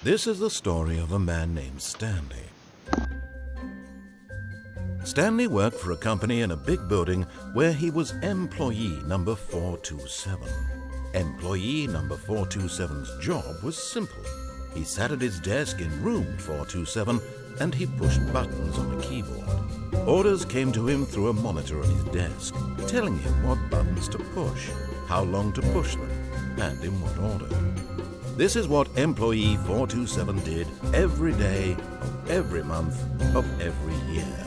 This is the story of a man named Stanley. Stanley worked for a company in a big building where he was employee number 427. Employee number 427's job was simple. He sat at his desk in room 427 and he pushed buttons on a keyboard. Orders came to him through a monitor on his desk, telling him what buttons to push, how long to push them, and in what order. This is what employee 427 did every day of every month of every year.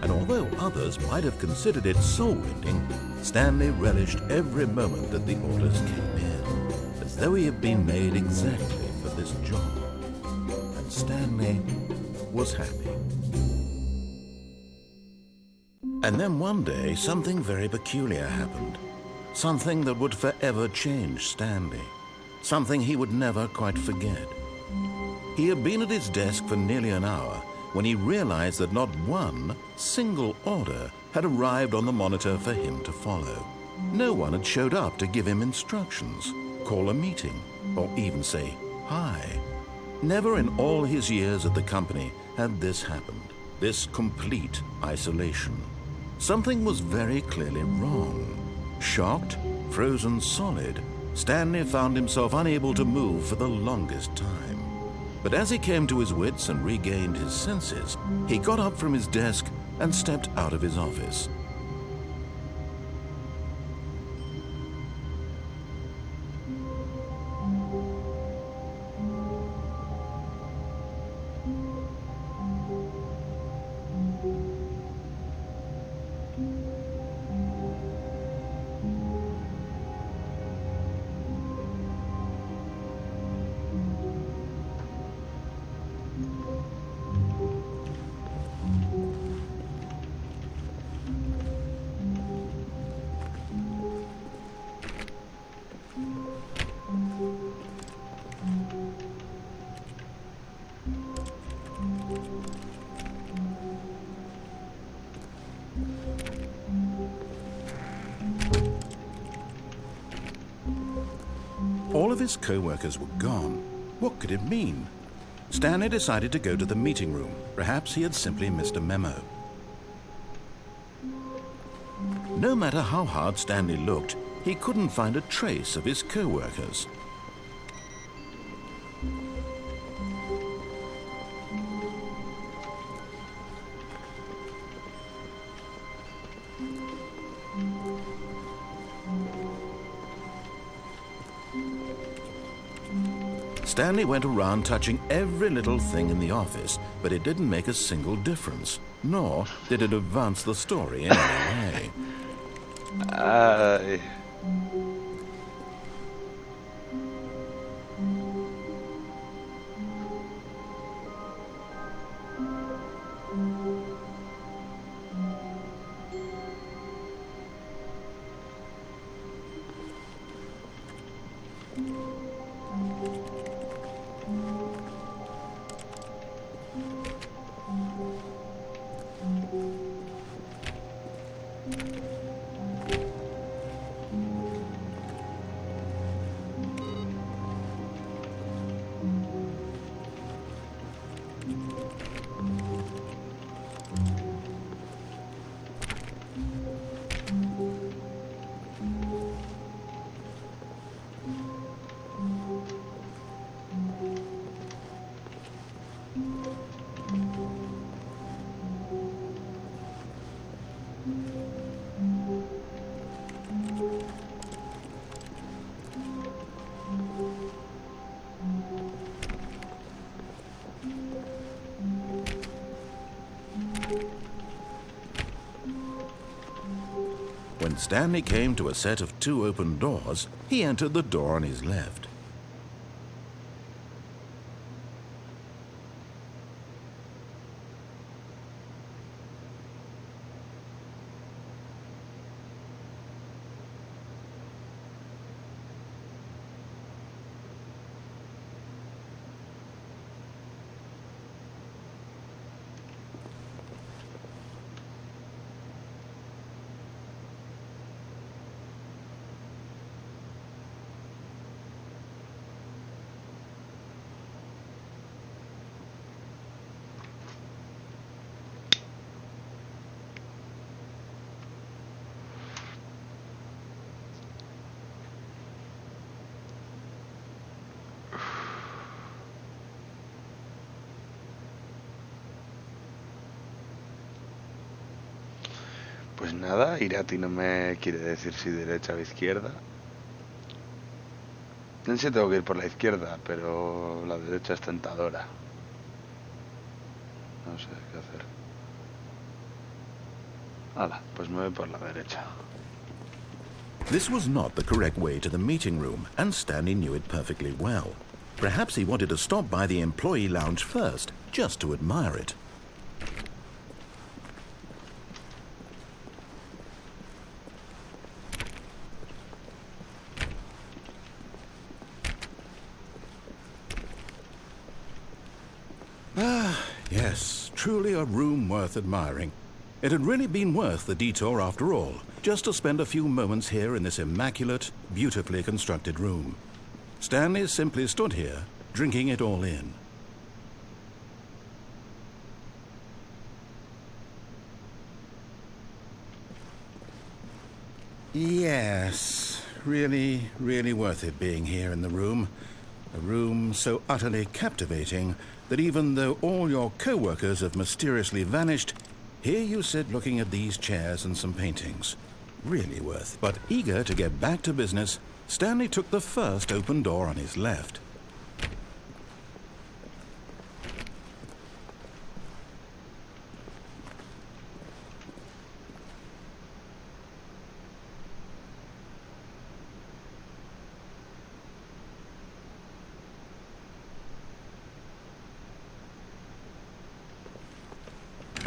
And although others might have considered it soul-rending, Stanley relished every moment that the orders came in, as though he had been made exactly for this job. And Stanley was happy. And then one day, something very peculiar happened. Something that would forever change Stanley. Something he would never quite forget. He had been at his desk for nearly an hour when he realized that not one single order had arrived on the monitor for him to follow. No one had showed up to give him instructions, call a meeting, or even say hi. Never in all his years at the company had this happened, this complete isolation. Something was very clearly wrong. Shocked, frozen solid, Stanley found himself unable to move for the longest time. But as he came to his wits and regained his senses, he got up from his desk and stepped out of his office. All of his co-workers were gone. What could it mean? Stanley decided to go to the meeting room. Perhaps he had simply missed a memo. No matter how hard Stanley looked, he couldn't find a trace of his co-workers. Stanley went around touching every little thing in the office, but it didn't make a single difference, nor did it advance the story in any way. When Stanley came to a set of 2 open doors, he entered the door on his left. nada, Irati no me quiere decir si derecha o izquierda. En sí tengo que ir por la izquierda, pero la derecha es tentadora. No sé qué hacer. Hala, pues me voy por la derecha. This was not the correct way to the meeting room, and Stanley knew it perfectly well. Perhaps he wanted to stop by the employee lounge first, just to admire it. Yes, truly a room worth admiring. It had really been worth the detour after all, just to spend a few moments here in this immaculate, beautifully constructed room. Stanley simply stood here, drinking it all in. Yes, really, really worth it being here in the room. A room so utterly captivating that even though all your co-workers have mysteriously vanished, here you sit looking at these chairs and some paintings. Really worth. But eager to get back to business, Stanley took the first open door on his left.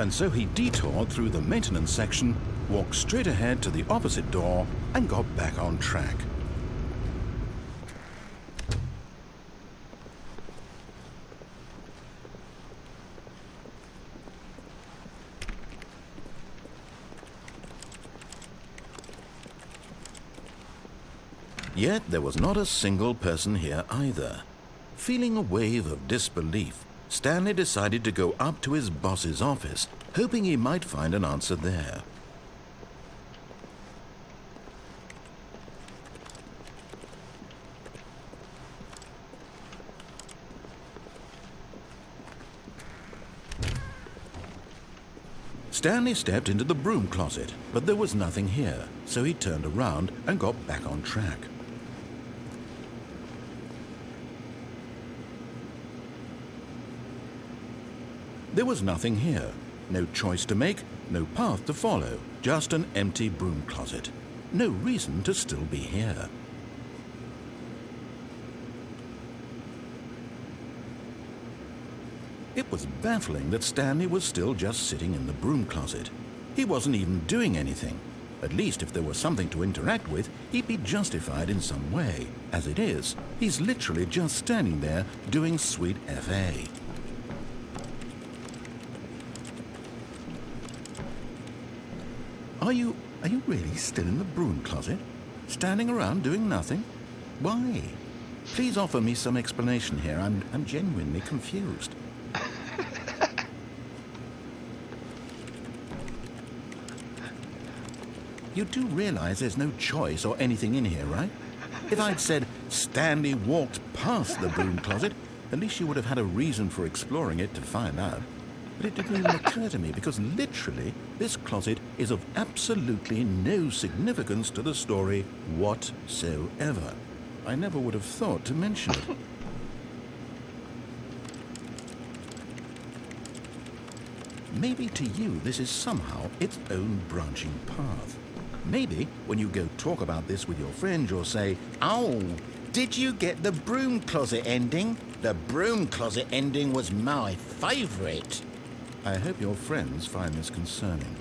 And so he detoured through the maintenance section, walked straight ahead to the opposite door, and got back on track. Yet there was not a single person here either. Feeling a wave of disbelief, Stanley decided to go up to his boss's office, hoping he might find an answer there. Stanley stepped into the broom closet, but there was nothing here, so he turned around and got back on track. There was nothing here. No choice to make, no path to follow, just an empty broom closet. No reason to still be here. It was baffling that Stanley was still just sitting in the broom closet. He wasn't even doing anything. At least if there was something to interact with, he'd be justified in some way. As it is, he's literally just standing there doing sweet FA. Are you really still in the broom closet? Standing around doing nothing? Why? Please offer me some explanation here. I'm genuinely confused. You do realize there's no choice or anything in here, right? If I'd said Stanley walked past the broom closet, at least you would have had a reason for exploring it to find out. But it didn't even occur to me because literally this closet is of absolutely no significance to the story whatsoever. I never would have thought to mention it. Maybe to you this is somehow its own branching path. Maybe when you go talk about this with your friend, you'll say, "Oh, did you get the broom closet ending? The broom closet ending was my favorite." I hope your friends find this concerning.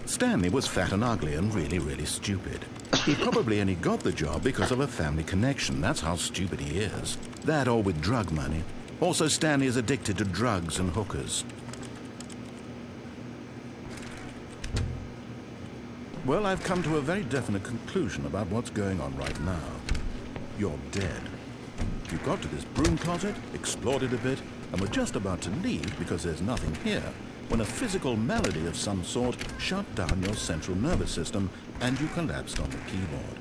Stanley was fat and ugly and really, really stupid. He probably only got the job because of a family connection. That's how stupid he is. That or with drug money. Also, Stanley is addicted to drugs and hookers. Well, I've come to a very definite conclusion about what's going on right now. You're dead. You got to this broom closet, explored it a bit, and were just about to leave because there's nothing here, when a physical malady of some sort shut down your central nervous system and you collapsed on the keyboard.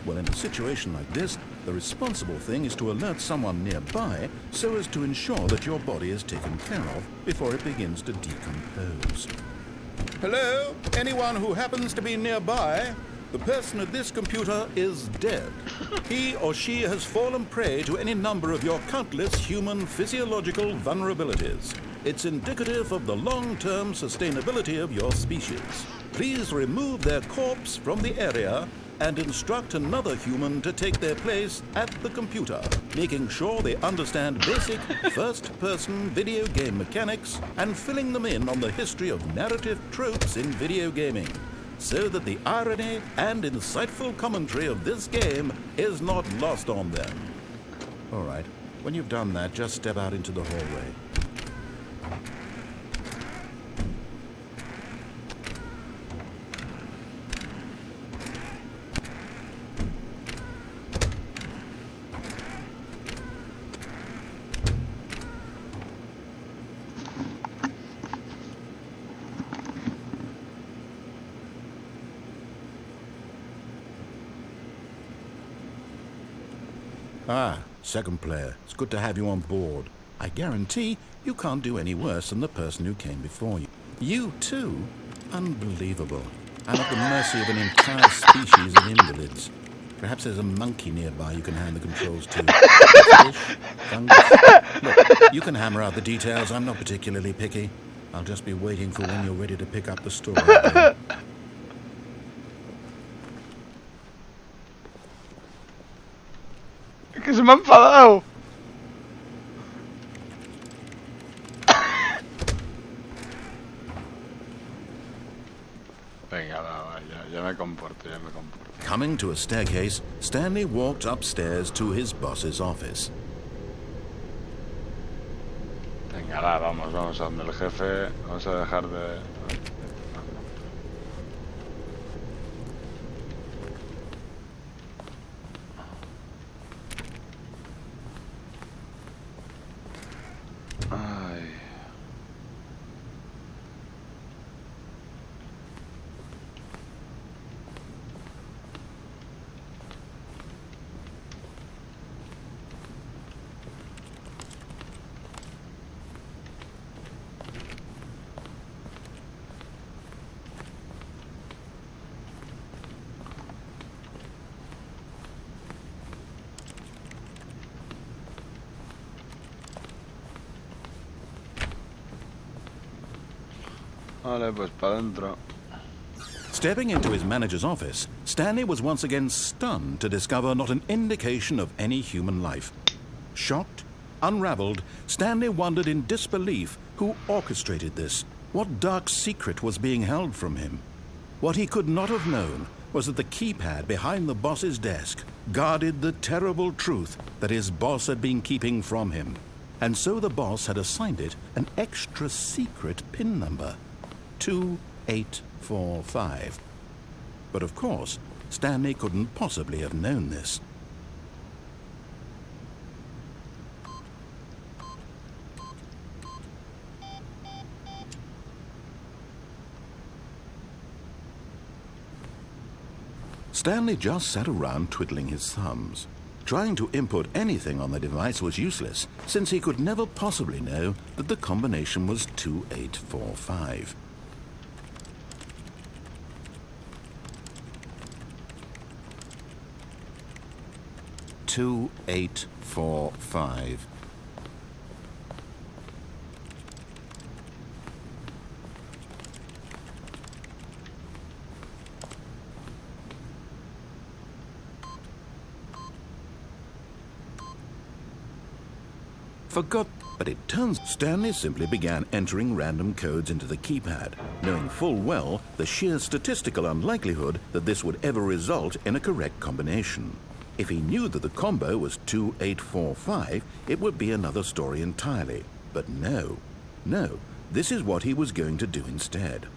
Well, in a situation like this, The responsible thing is to alert someone nearby so as to ensure that your body is taken care of before it begins to decompose. Hello? Anyone who happens to be nearby? The person at this computer is dead. He or she has fallen prey to any number of your countless human physiological vulnerabilities. It's indicative of the long-term sustainability of your species. Please remove their corpse from the area and instruct another human to take their place at the computer, making sure they understand basic first-person video game mechanics and filling them in on the history of narrative tropes in video gaming, so that the irony and insightful commentary of this game is not lost on them. All right, when you've done that, just step out into the hallway. Ah, second player. It's good to have you on board. I guarantee you can't do any worse than the person who came before you. You too? Unbelievable. I'm at the mercy of an entire species of invalids. Perhaps there's a monkey nearby you can hand the controls to. Fish? Fungus? Look, you can hammer out the details. I'm not particularly picky. I'll just be waiting for when you're ready to pick up the story again. Que se me ha enfadado. Venga, va, ya me comporto. Coming to a staircase, Stanley walked upstairs to his boss's office. Venga, va, vamos a donde el jefe. Vamos a dejar de... Ay. Vale, pues para adentro. Stepping into his manager's office, Stanley was once again stunned to discover not an indication of any human life. Shocked, unraveled, Stanley wondered in disbelief who orchestrated this. What dark secret was being held from him? What he could not have known was that the keypad behind the boss's desk guarded the terrible truth that his boss had been keeping from him. And so the boss had assigned it an extra secret PIN number. 2845. But of course, Stanley couldn't possibly have known this. Stanley just sat around twiddling his thumbs. Trying to input anything on the device was useless, since he could never possibly know that the combination was 2845. Two, 8, 4, 5. Forgot, but it turns Stanley simply began entering random codes into the keypad, knowing full well the sheer statistical unlikelihood that this would ever result in a correct combination. If he knew that the combo was 2845, it would be another story entirely. But no, this is what he was going to do instead.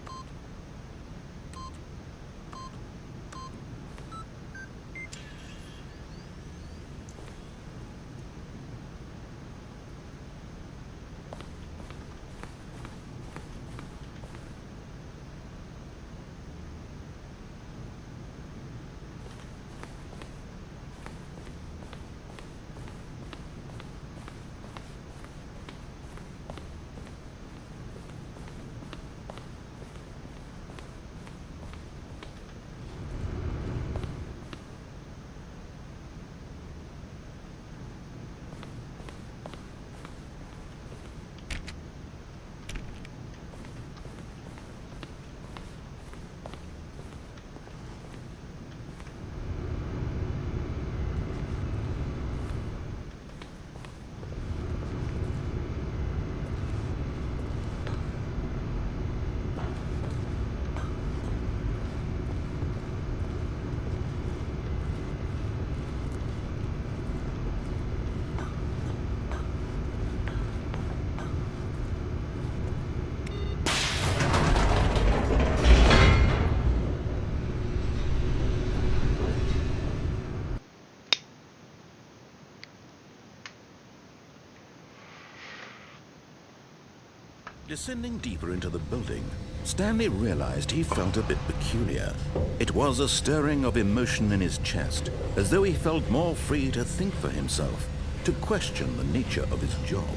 Descending deeper into the building, Stanley realized he felt a bit peculiar. It was a stirring of emotion in his chest, as though he felt more free to think for himself, to question the nature of his job.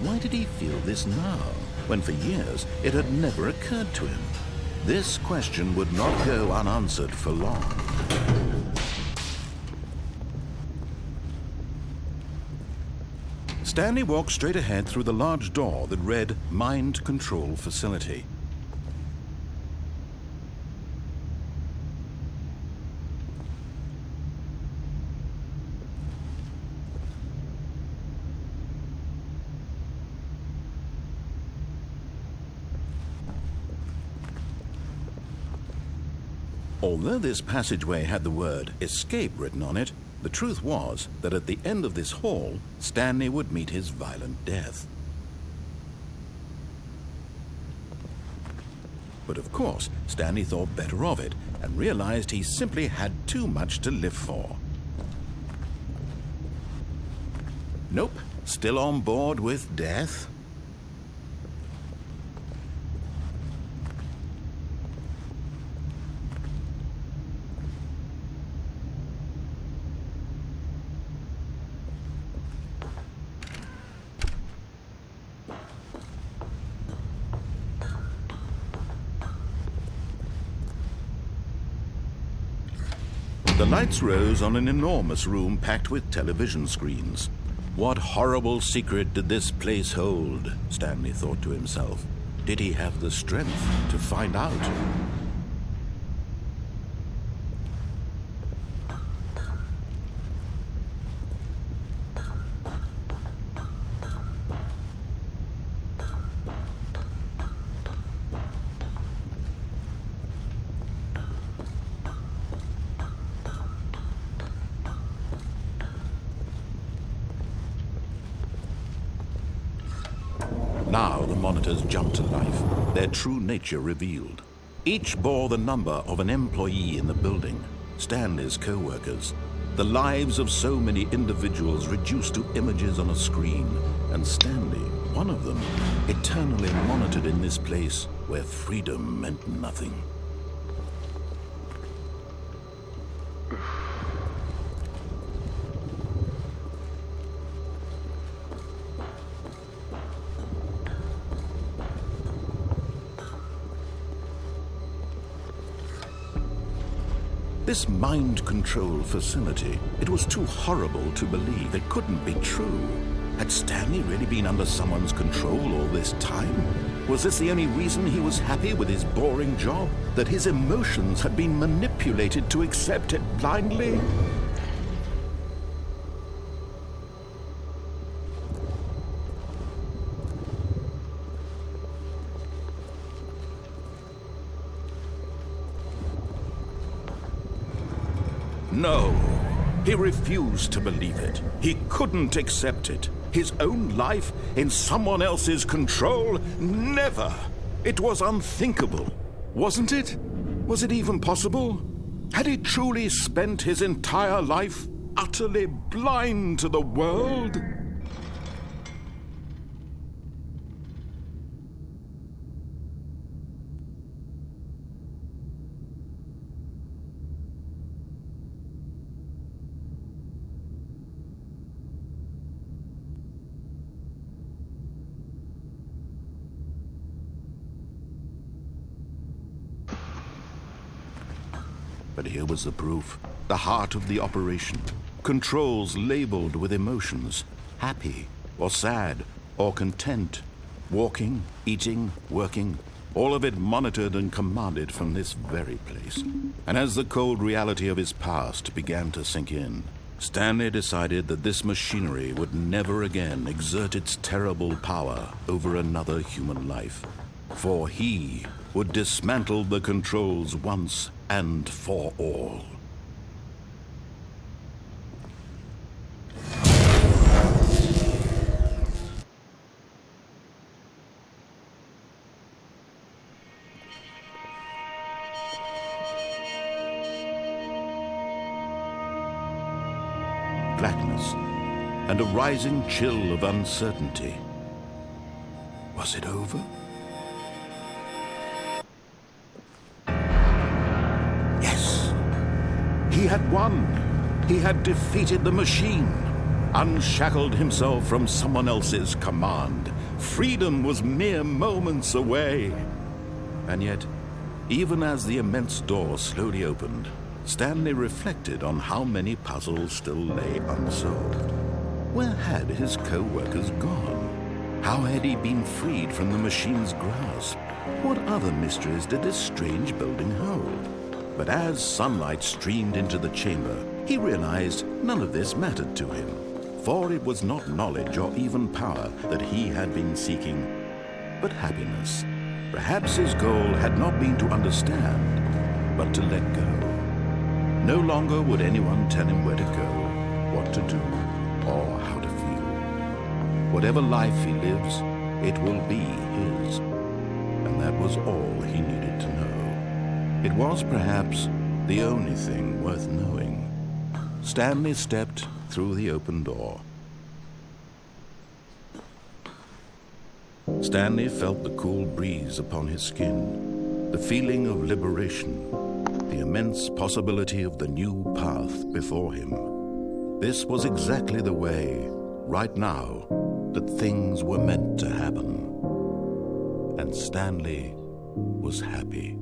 Why did he feel this now, when for years it had never occurred to him? This question would not go unanswered for long. Stanley walked straight ahead through the large door that read Mind Control Facility. Although this passageway had the word escape written on it, the truth was that at the end of this hall, Stanley would meet his violent death. But of course, Stanley thought better of it and realized he simply had too much to live for. Nope, still on board with death. The lights rose on an enormous room packed with television screens. What horrible secret did this place hold? Stanley thought to himself. Did he have the strength to find out? Now the monitors jumped to life, their true nature revealed. Each bore the number of an employee in the building, Stanley's co-workers, the lives of so many individuals reduced to images on a screen, and Stanley, one of them, eternally monitored in this place where freedom meant nothing. This mind control facility, it was too horrible to believe. It couldn't be true. Had Stanley really been under someone's control all this time? Was this the only reason he was happy with his boring job? That his emotions had been manipulated to accept it blindly? No, he refused to believe it. He couldn't accept it. His own life in someone else's control? Never! It was unthinkable, wasn't it? Was it even possible? Had he truly spent his entire life utterly blind to the world? But here was the proof, the heart of the operation. Controls labeled with emotions, happy or sad or content. Walking, eating, working, all of it monitored and commanded from this very place. And as the cold reality of his past began to sink in, Stanley decided that this machinery would never again exert its terrible power over another human life. For he would dismantle the controls once and for all. Blackness and a rising chill of uncertainty. Was it over? He had won. He had defeated the machine, unshackled himself from someone else's command. Freedom was mere moments away. And yet, even as the immense door slowly opened, Stanley reflected on how many puzzles still lay unsolved. Where had his co-workers gone? How had he been freed from the machine's grasp? What other mysteries did this strange building hold? But as sunlight streamed into the chamber, he realized none of this mattered to him, for it was not knowledge or even power that he had been seeking, but happiness. Perhaps his goal had not been to understand, but to let go. No longer would anyone tell him where to go, what to do, or how to feel. Whatever life he lives, it will be his. And that was all he needed to know. It was perhaps the only thing worth knowing. Stanley stepped through the open door. Stanley felt the cool breeze upon his skin, the feeling of liberation, the immense possibility of the new path before him. This was exactly the way, right now, that things were meant to happen. And Stanley was happy.